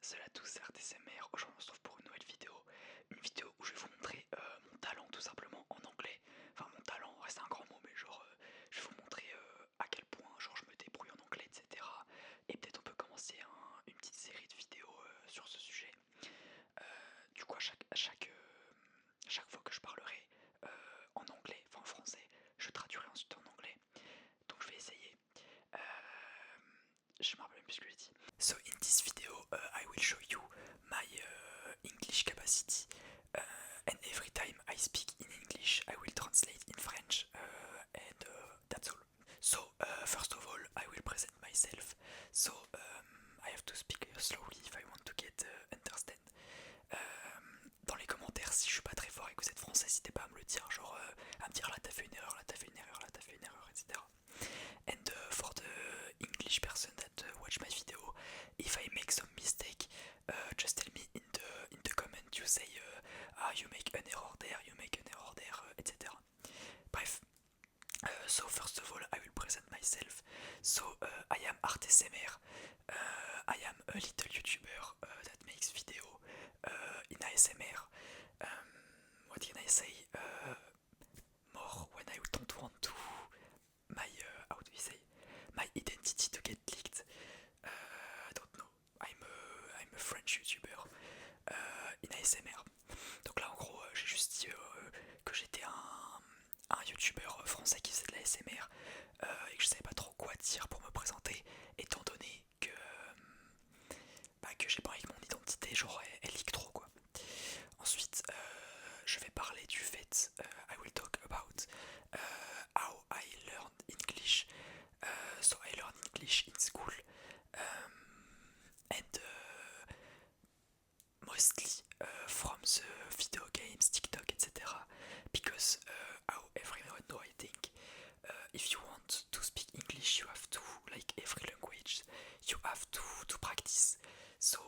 Salut à tous, c'est RTCMR. Aujourd'hui on se retrouve pour une nouvelle vidéo. Une vidéo où je vais vous montrer mon talent tout simplement en anglais. Enfin mon talent, ouais, c'est un grand mot, mais genre je vais vous montrer à quel point genre je me débrouille en anglais, etc. Et peut-être on peut commencer une petite série de vidéos sur ce sujet. Du coup chaque fois que je parlerai en anglais, enfin en français, je traduirai ensuite en anglais. Donc je vais essayer. Euh, je me rappelle plus ce que j'ai dit. So in this video, I will show you my English capacity, and every time I speak in English, I will translate in French, and that's all. So first of all, I will present myself. So I have to speak slowly if I want to get understand. Dans les commentaires, si je suis pas très fort et que vous êtes français, n'hésitez pas à me le dire, genre à me dire là t'as fait une erreur, là t'as fait une erreur, là t'as fait une erreur, etc. And for the English person that watch my video, if I make some mistake, just tell me in the comment. You say you make an error there, you make an error there, etc. Bref. So first of all, I will present myself. So I am ArtSMR. I am a little YouTuber that makes video in ASMR. What can I say? More when I don't want to my how do you say my identity to get leaked. I don't know. I'm a French YouTuber in ASMR. Donc là en gros j'ai juste dit que j'étais un YouTuber français qui faisait de la ASMR et que je savais pas trop quoi dire pour me présenter étant donné que j'ai pas envie que mon identité genre elle leak trop quoi. Ensuite je vais parler du fait I will talk about how I learned English. So I learned English in school, and mostly from the video games, TikTok, etc. Because how everyone know, I think, if you want to speak English, you have to, like every language, you have to practice. So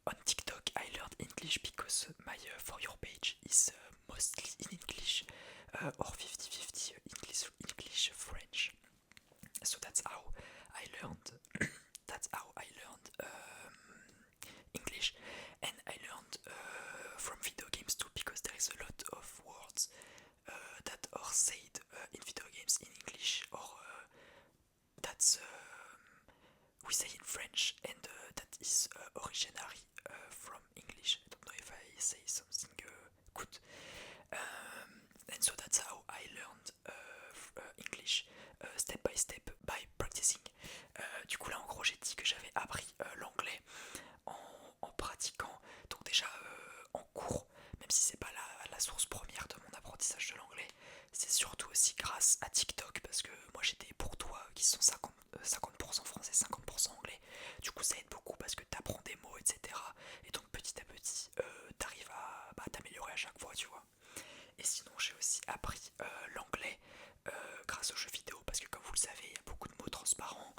on TikTok, I learned English because my For Your page is mostly in English, or 50-50 English, French. So that's how I learned. That's how I learned English, and I learned from video games too because there is a lot of words that are said in video games in English or that's we say in French, and that is originary from English. I don't know if I say something good. And so that's how I learned English step by step by practicing. Du coup là en gros j'ai dit que j'avais appris l'anglais en pratiquant, donc déjà en cours, même si c'est pas la source première de mon apprentissage de l'anglais, c'est surtout aussi grâce à TikTok parce que moi j'ai des bourgeois qui sont 50% français, 50% anglais. Du coup ça aide beaucoup parce que t'apprends des mots, etc. Et donc petit à petit t'arrives à t'améliorer à chaque fois, tu vois. Et sinon j'ai aussi appris l'anglais grâce aux jeux vidéo parce que comme vous le savez il y a beaucoup de mots transparents.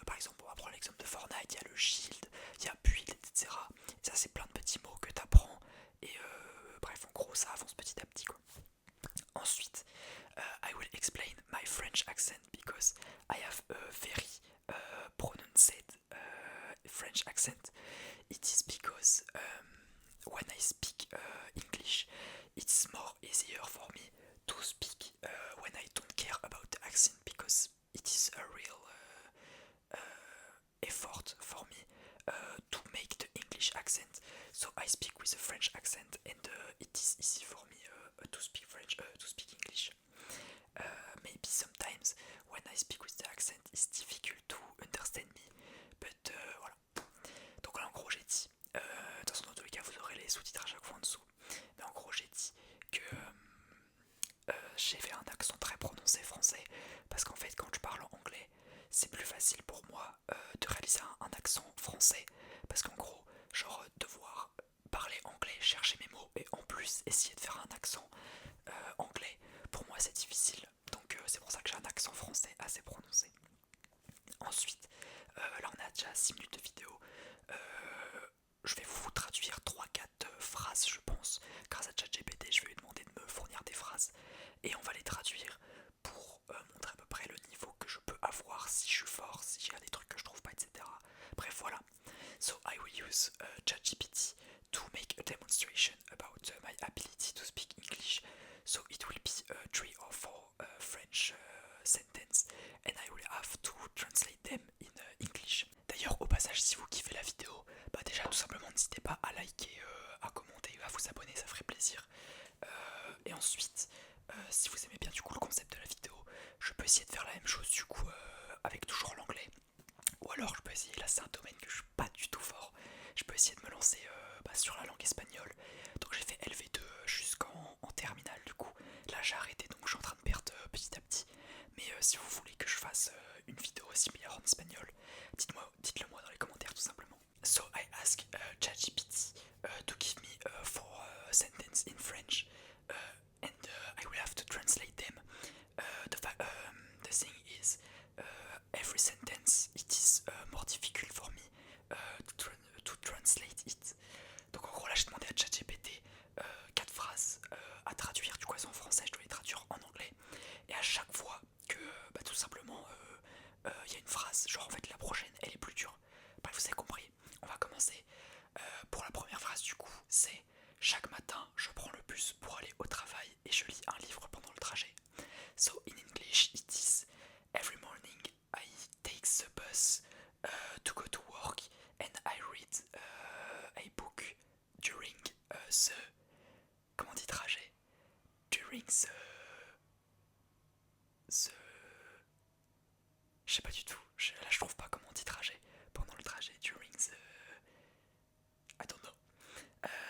Par exemple on va prendre l'exemple de Fortnite, il y a le shield, il y a build, etc. Et ça c'est plein de petits mots que t'apprends et bref en gros ça avance petit à petit quoi. Ensuite I will explain my French accent because I have a very pronounced French accent. It is because when I speak English, it's more easier for me to speak when I don't care about the accent because it is a real effort for me to make the English accent. So I speak with a French accent, and it is easy for me to speak French, to speak English. Maybe sometimes when I speak with the accent, it's difficult to understand me, but voilà. Donc là en gros j'ai dit, de toute façon dans tous les cas vous aurez les sous-titres à chaque fois en dessous, mais en gros j'ai dit que j'ai fait un accent très prononcé français, parce qu'en fait quand je parle en anglais, c'est plus facile pour moi de réaliser un accent français, parce qu'en gros, genre devoir parler anglais, chercher mes mots, et en plus essayer de faire un accent anglais, pour moi c'est difficile, donc c'est pour ça que j'ai un accent français assez prononcé. Ensuite, là on a déjà 6 minutes de vidéo, je vais vous traduire 3-4 phrases je pense, grâce à ChatGPT je vais lui demander de me fournir des phrases, et on va les traduire pour montrer à peu près le niveau que je peux avoir, si je suis fort, si j'ai des trucs que je trouve pas, etc. Bref voilà. use ChatGPT to make a demonstration about my ability to speak English. So it will be 3 or 4 French sentences and I will have to translate them in English. D'ailleurs, au passage, si vous kiffez la vidéo, bah déjà tout simplement n'hésitez pas à liker, à commenter, à vous abonner, ça ferait plaisir. Et ensuite, si vous aimez bien du coup le concept de la vidéo, je peux essayer de faire la même chose du coup avec toujours l'anglais. Ou alors je peux essayer, là c'est un domaine que je suis pas du tout fort, je peux essayer de me lancer sur la langue espagnole. Donc j'ai fait LV2 jusqu'en terminale du coup. Là j'ai arrêté donc je suis en train de perdre petit à petit. Mais si vous voulez que je fasse une vidéo similaire en espagnol, dites-le moi dans les commentaires tout simplement. So I ask ChatGPT to give me 4 sentences in French and I will have to translate them. The thing is, every sentence it is more difficult for me to translate it. Donc en gros là j'ai demandé à ChatGPT 4 phrases à traduire, du coup elles sont en français, je dois les traduire en anglais. Et à chaque fois que tout simplement il y a une phrase, genre en fait la prochaine elle est plus dure. Bref vous avez compris, on va commencer. Pour la première phrase du coup c'est: chaque matin je prends le bus pour aller au travail et je lis un livre pendant le trajet. So in English it is: every morning I take the bus to go to work and I read a book during the... Comment on dit trajet? During the... Je sais pas du tout, là je trouve pas comment on dit trajet. Pendant le trajet, during the... I don't know.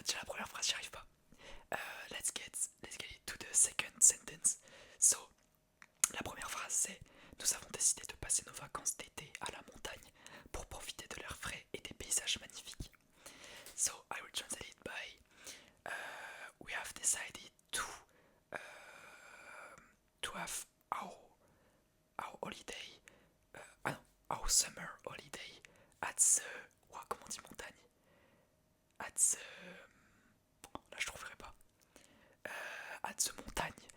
Déjà la première phrase j'y arrive pas. Let's get it to the second sentence. So, la première phrase c'est: nous avons décidé de passer nos vacances d'été à la montagne pour profiter de l'air frais et des paysages magnifiques. So I will translate it by we have decided to have our holiday, our summer holiday at the... comment on dit montagne? At the... Là je trouverai pas. At the montagne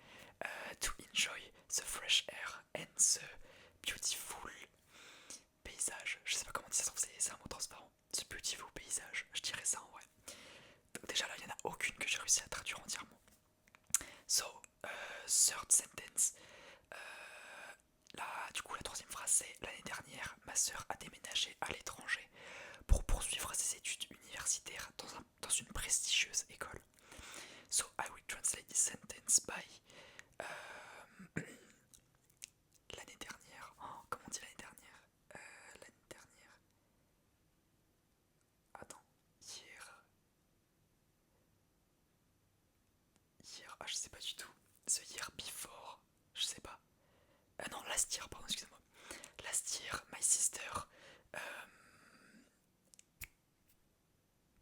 to enjoy the fresh air and the beautiful paysage. Je sais pas comment on dit ça, c'est un mot transparent. The beautiful paysage, je dirais ça en vrai. Donc déjà là il n'y en a aucune que j'ai réussi à traduire entièrement. So, third sentence. Là, du coup la troisième phrase c'est: l'année dernière ma sœur a déménagé à l'étranger pour poursuivre ses études universitaires dans une prestigieuse école. So I will translate this sentence by l'année dernière. Oh, comment on dit l'année dernière? L'année dernière. Attends. Hier. Ah, je sais pas du tout. The year before. Je sais pas. Non, last year, pardon, excusez-moi. Last year, my sister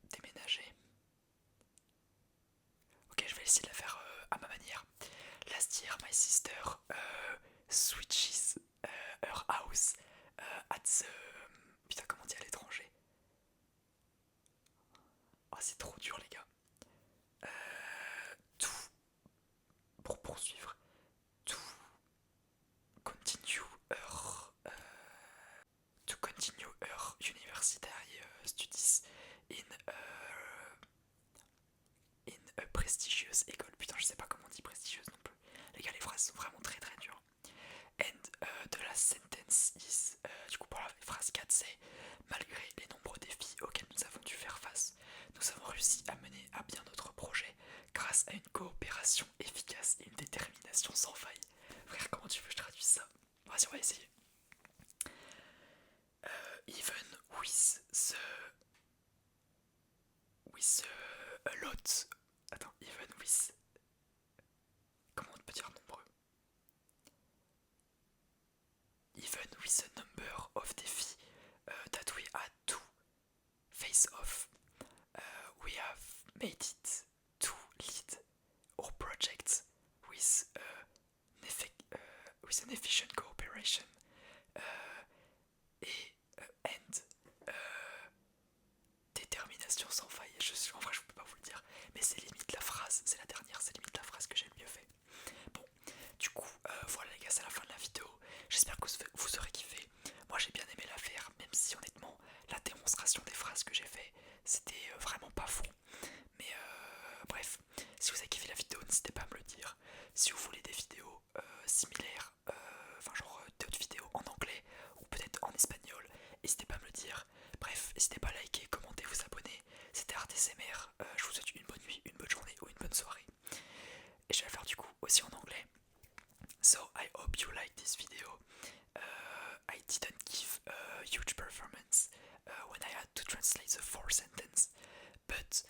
déménagé. Ok, je vais essayer de la faire à ma manière. Last year, my sister switches her house at the... Putain, comment on dit à l'étranger? Oh, c'est trop dur, les gars. Tout pour poursuivre. To continue her university studies in a prestigious école. Putain, je sais pas comment on dit prestigieuse non plus. Les gars, les phrases sont vraiment très très dures. And the last sentence is... du coup, pour la phrase 4, c'est: malgré les nombreux défis auxquels nous avons dû faire face, nous avons réussi à mener à bien notre projet grâce à une coopération efficace et une détermination sans faille. Frère, comment tu veux que je traduise ça? Vas-y, on va essayer. Even with a lot. Attends, even with... Comment on peut dire nombreux? Even with a number of défis that we had to face off, we have made it to lead our project with an efficient cooperation and détermination sans faille. En vrai, je peux pas vous le dire, mais c'est limite la phrase, c'est la dernière, c'est limite la phrase que j'ai le mieux fait. Bon, du coup, voilà les gars, c'est la fin de la vidéo. J'espère que vous aurez kiffé. Moi, j'ai bien aimé la faire, même si honnêtement, la démonstration des phrases que j'ai fait, c'était vraiment pas fou. Mais bref, si vous avez kiffé la vidéo, n'hésitez pas à me le dire. Si vous voulez des vidéos similaires, enfin genre d'autres vidéos en anglais ou peut-être en espagnol, n'hésitez pas à me le dire. Bref, n'hésitez pas à liker, commenter, vous abonner. C'était ArtSMR, je vous souhaite une bonne nuit, une bonne journée ou une bonne soirée. Et je vais le faire du coup aussi en anglais. So I hope you like this video. I didn't give a huge performance when I had to translate the 4 sentence, but